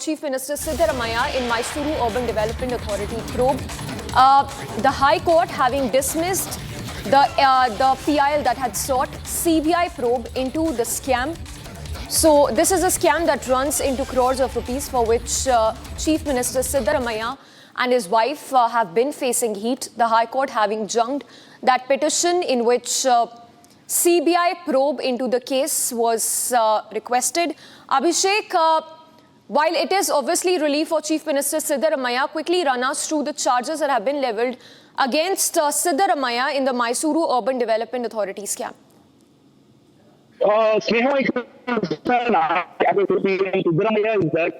Chief Minister Siddaramaiah in Mysuru Urban Development Authority probe. The High Court having dismissed the PIL that had sought CBI probe into the scam. So this is a scam that runs into crores of rupees, for which Chief Minister Siddaramaiah and his wife have been facing heat. The High Court having junged that petition in which CBI probe into the case was requested. Abhishek, while it is obviously relief for Chief Minister Siddaramaiah, quickly run us through the charges that have been levelled against Siddaramaiah in the Mysuru Urban Development Authority scam. Sneha, Siddaramaiah is that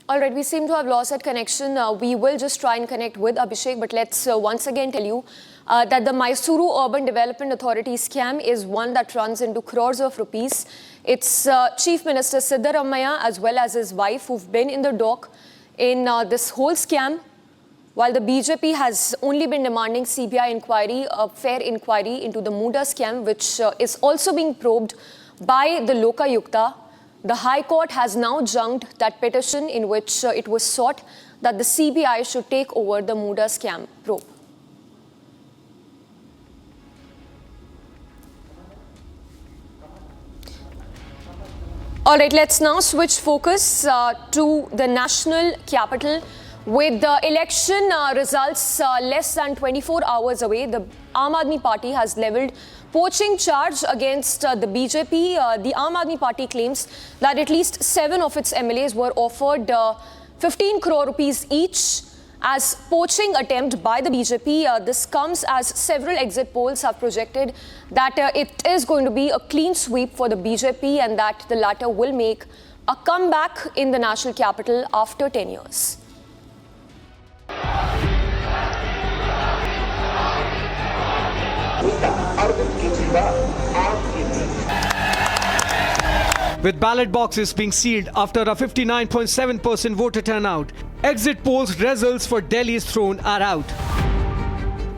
All right, we seem to have lost that connection. We will just try and connect with Abhishek, but let's once again tell you that the Mysuru Urban Development Authority scam is one that runs into crores of rupees. It's Chief Minister Siddaramaiah as well as his wife who've been in the dock in this whole scam, while the BJP has only been demanding CBI inquiry, a fair inquiry into the Muda scam, which is also being probed by the Lokayukta. The High Court has now junged that petition in which it was sought that the CBI should take over the Muda scam probe. All right, let's now switch focus to the national capital. With the election results less than 24 hours away, the Aam Aadmi Party has levelled poaching charge against the BJP. The Aam Aadmi Party claims that at least 7 of its MLAs were offered 15 crore rupees each as poaching attempt by the BJP. This comes as several exit polls have projected that it is going to be a clean sweep for the BJP and that the latter will make a comeback in the national capital after 10 years. With ballot boxes being sealed after a 59.7% voter turnout, exit polls results for Delhi's throne are out.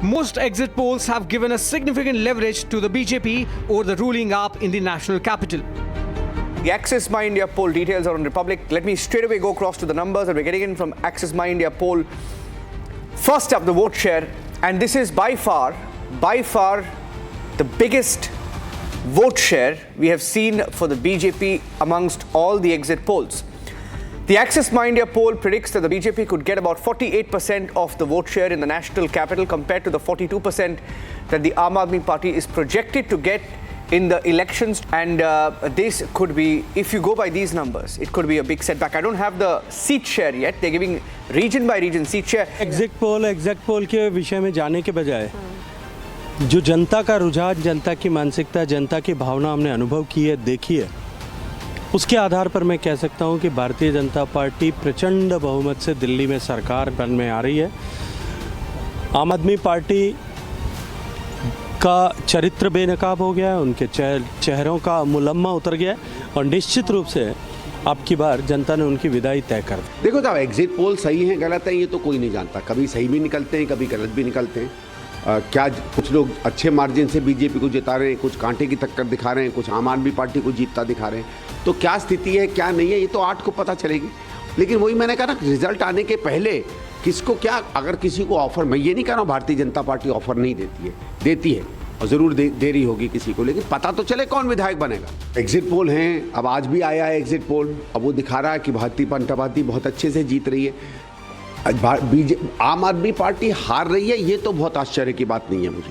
Most exit polls have given a significant leverage to the BJP over the ruling AAP in the national capital. The Axis My India poll details are on Republic. Let me straight away go across to the numbers that we're getting in from Axis My India poll. First up, the vote share, and this is by far the biggest vote share we have seen for the BJP amongst all the exit polls. The Axis My India poll predicts that the BJP could get about 48% of the vote share in the national capital compared to the 42% that the Aam Aadmi Party is projected to get in the elections. And this could be, if you go by these numbers, it could be a big setback. I don't have the seat share yet. They're giving region by region seat share. Exit poll के विषय में जाने के बजाय जो जनता का रुझान, जनता की मानसिकता, जनता की भावना हमने अनुभव की है, देखी है, उसके आधार पर मैं कह सकता हूं कि भारतीय जनता पार्टी प्रचंड बहुमत से दिल्ली में सरकार बनने में आ रही है। आम आदमी पार्टी का चरित्र बेनकाब हो गया है, उनके चेहरों का मुलम्मा उतर गया है और निश्चित रूप से अब की बार जनता ने उनकी विदाई तय कर दी। देखो साहब, एग्जिट पोल सही हैं गलत हैं ये तो कोई नहीं जानता, कभी सही भी निकलते हैं कभी गलत भी निकलते हैं। क्या कुछ लोग अच्छे मार्जिन से बीजेपी को जिता रहे हैं, कुछ कांटे की टक्कर दिखा रहे हैं, कुछ आम आदमी पार्टी को जीतता दिखा रहे हैं, तो क्या स्थिति है क्या नहीं है ये तो 8 को पता चलेगी। लेकिन वही मैंने कहा ना, रिजल्ट आने के पहले किसको क्या, अगर किसी को ऑफर, मैं ये नहीं कह रहा हूँ भारतीय जनता पार्टी ऑफर नहीं देती है और ज़रूर दे रही होगी किसी को, लेकिन पता तो चले कौन विधायक बनेगा। एग्जिट पोल हैं, अब आज भी आया है एग्जिट पोल, अब वो दिखा रहा है कि भारतीय जनता पार्टी बहुत अच्छे से जीत रही है। आम आदमी पार्टी हार रही है ये तो बहुत आश्चर्य की बात नहीं है मुझे।